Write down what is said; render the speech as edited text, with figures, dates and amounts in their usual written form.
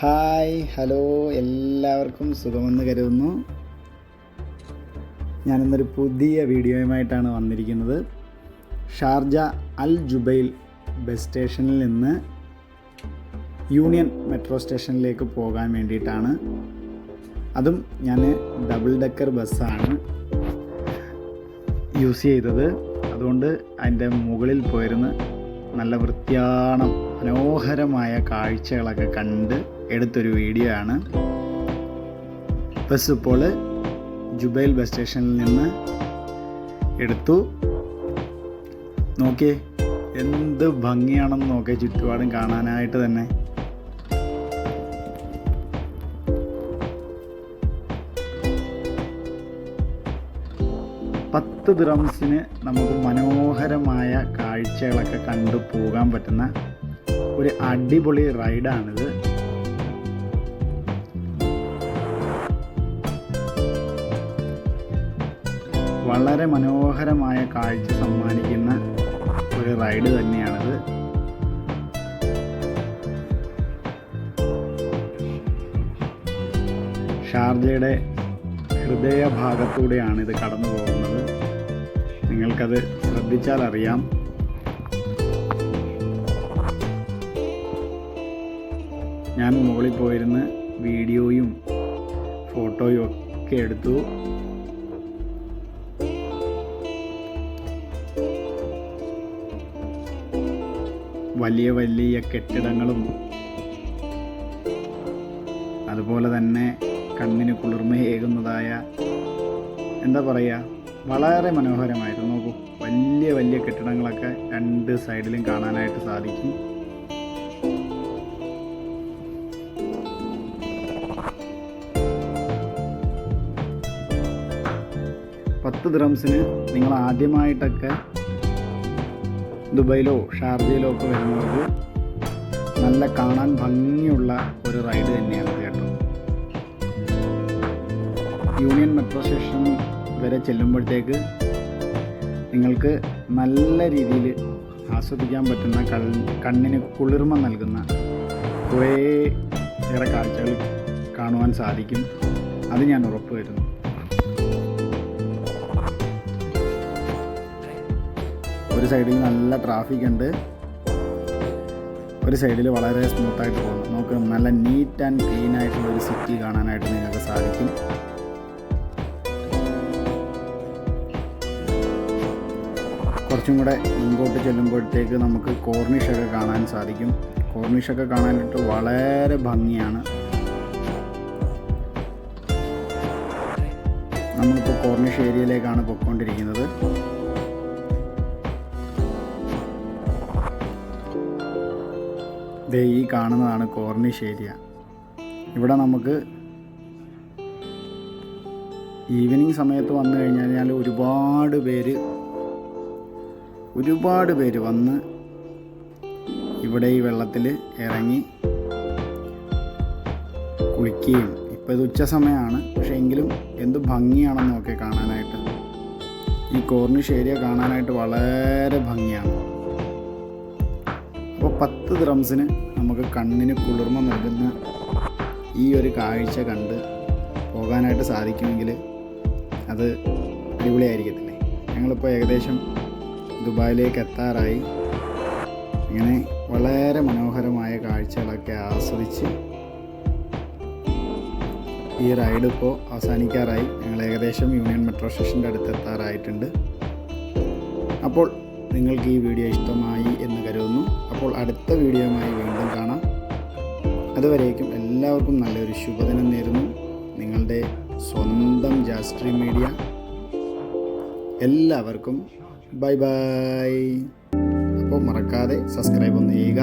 Hi hello എല്ലാവർക്കും സുഖമെന്ന് കരുതുന്നു. ഞാനിന്നൊരു പുതിയ വീഡിയോയുമായിട്ടാണ് വന്നിരിക്കുന്നത്. ഷാർജ അൽ ജുബൈൽ ബസ് സ്റ്റേഷനിൽ നിന്ന് യൂണിയൻ മെട്രോ സ്റ്റേഷനിലേക്ക് പോകാൻ വേണ്ടിയിട്ടാണ്. അതും ഞാൻ ഡബിൾ ഡെക്കർ ബസ്സാണ് യൂസ് ചെയ്തത്. അതുകൊണ്ട് അതിൻ്റെ മുകളിൽ പോയിരുന്ന് നല്ല വൃത്തിയാണം മനോഹരമായ കാഴ്ചകളൊക്കെ കണ്ട് എടുത്തൊരു വീഡിയോ ആണ്. ബസ് ഇപ്പോൾ ജുബൈൽ ബസ് സ്റ്റേഷനിൽ നിന്ന് എടുത്തു. നോക്കിയേ, എന്ത് ഭംഗിയാണെന്ന് നോക്കിയേ, ചുറ്റുപാടും കാണാനായിട്ട് തന്നെ. $10 നമുക്ക് മനോഹരമായ കാഴ്ചകളൊക്കെ കണ്ടു പോകാൻ പറ്റുന്ന ഒരു അടിപൊളി റൈഡാണിത്. വളരെ മനോഹരമായ കാഴ്ച സമ്മാനിക്കുന്ന ഒരു റൈഡ് തന്നെയാണിത്. ഷാർജയുടെ ഹൃദയഭാഗത്തൂടെയാണ് ഇത് കടന്നു പോകുന്നത്. നിങ്ങൾക്കത് ശ്രദ്ധിച്ചാൽ അറിയാം. ഞാൻ മുകളിൽ പോയിരുന്ന് വീഡിയോയും ഫോട്ടോയും ഒക്കെ എടുത്തു. വലിയ വലിയ കെട്ടിടങ്ങളും അതുപോലെ തന്നെ കണ്ണിന് കുളിർമയേകുന്നതായ, എന്താ പറയുക, വളരെ മനോഹരമായിരുന്നു. നോക്കൂ, വലിയ വലിയ കെട്ടിടങ്ങളൊക്കെ രണ്ട് സൈഡിലും കാണാനായിട്ട് സാധിക്കും. $10 നിങ്ങൾ ആദ്യമായിട്ടൊക്കെ ദുബൈയിലോ ഷാർജയിലോ ഒക്കെ വരുന്നവർക്ക് നല്ല കാണാൻ ഭംഗിയുള്ള ഒരു റൈഡ് തന്നെയാണ് കേട്ടോ. യൂണിയൻ മെട്രോ സ്റ്റേഷൻ വരെ ചെല്ലുമ്പോഴത്തേക്ക് നിങ്ങൾക്ക് നല്ല രീതിയിൽ ആസ്വദിക്കാൻ പറ്റുന്ന, കണ്ണിന് കുളിർമ നൽകുന്ന കുറേ ഏറെ കാഴ്ചകൾ കാണുവാൻ സാധിക്കും. അത് ഞാൻ ഉറപ്പ് വരുന്നു. ഒരു സൈഡിൽ നല്ല ട്രാഫിക് ഉണ്ട്, ഒരു സൈഡിൽ വളരെ സ്മൂത്തായിട്ട് പോകുന്നു. നമുക്ക് നല്ല നീറ്റ് ആൻഡ് ക്ലീൻ ആയിട്ടുള്ള ഒരു സിറ്റി കാണാനായിട്ട് നിങ്ങൾക്ക് സാധിക്കും. കുറച്ചും കൂടെ മുൻപോട്ട് ചെല്ലുമ്പോഴത്തേക്ക് നമുക്ക് കോർണിഷൊക്കെ കാണാൻ സാധിക്കും. കോർണിഷൊക്കെ കാണാനായിട്ട് വളരെ ഭംഗിയാണ്. നമ്മളിപ്പോൾ കോർണിഷ് ഏരിയയിലേക്കാണ് പോയിക്കൊണ്ടിരിക്കുന്നത്. ദേ ഈ കാണുന്നതാണ് കോർണിഷ് ഏരിയ. ഇവിടെ നമുക്ക് ഈവനിങ് സമയത്ത് വന്നു കഴിഞ്ഞാൽ ഒരുപാട് പേര് വന്ന് ഇവിടെ ഈ വെള്ളത്തിൽ ഇറങ്ങി കുളിക്കുകയും, ഇപ്പോൾ ഇത് ഉച്ച സമയമാണ്, പക്ഷേ എങ്കിലും എന്ത് ഭംഗിയാണെന്ന് നോക്കി കാണാനായിട്ട്. ഈ കോർണിഷ് ഏരിയ കാണാനായിട്ട് വളരെ ഭംഗിയാണ്. അപ്പോൾ $10 നമുക്ക് കണ്ണിന് കുളിർമ നൽകുന്ന ഈ ഒരു കാഴ്ച കണ്ട് പോകാനായിട്ട് സാധിക്കുമെങ്കിൽ അത് അടിപൊളിയായിരിക്കത്തില്ലേ. ഞങ്ങളിപ്പോൾ ഏകദേശം ദുബായിലേക്ക് എത്താറായി. ഇങ്ങനെ വളരെ മനോഹരമായ കാഴ്ചകളൊക്കെ ആസ്വദിച്ച് ഈ റൈഡ് ഇപ്പോൾ അവസാനിക്കാറായി. ഞങ്ങൾ ഏകദേശം യൂണിയൻ മെട്രോ സ്റ്റേഷൻ്റെ അടുത്ത് എത്താറായിട്ടുണ്ട്. അപ്പോൾ നിങ്ങൾക്ക് ഈ വീഡിയോ ഇഷ്ടമായി എന്ന് കരുതുന്നു. അപ്പോൾ അടുത്ത വീഡിയോയുമായി വീണ്ടും കാണാം. അതുവരേക്കും എല്ലാവർക്കും നല്ലൊരു ശുഭദിനം നേരുന്നു. നിങ്ങളുടെ സ്വന്തം ജാസ്ട്രീം മീഡിയ. എല്ലാവർക്കും ബൈ ബൈ. അപ്പോൾ മറക്കാതെ സബ്സ്ക്രൈബ് ഒന്ന് ചെയ്യുക.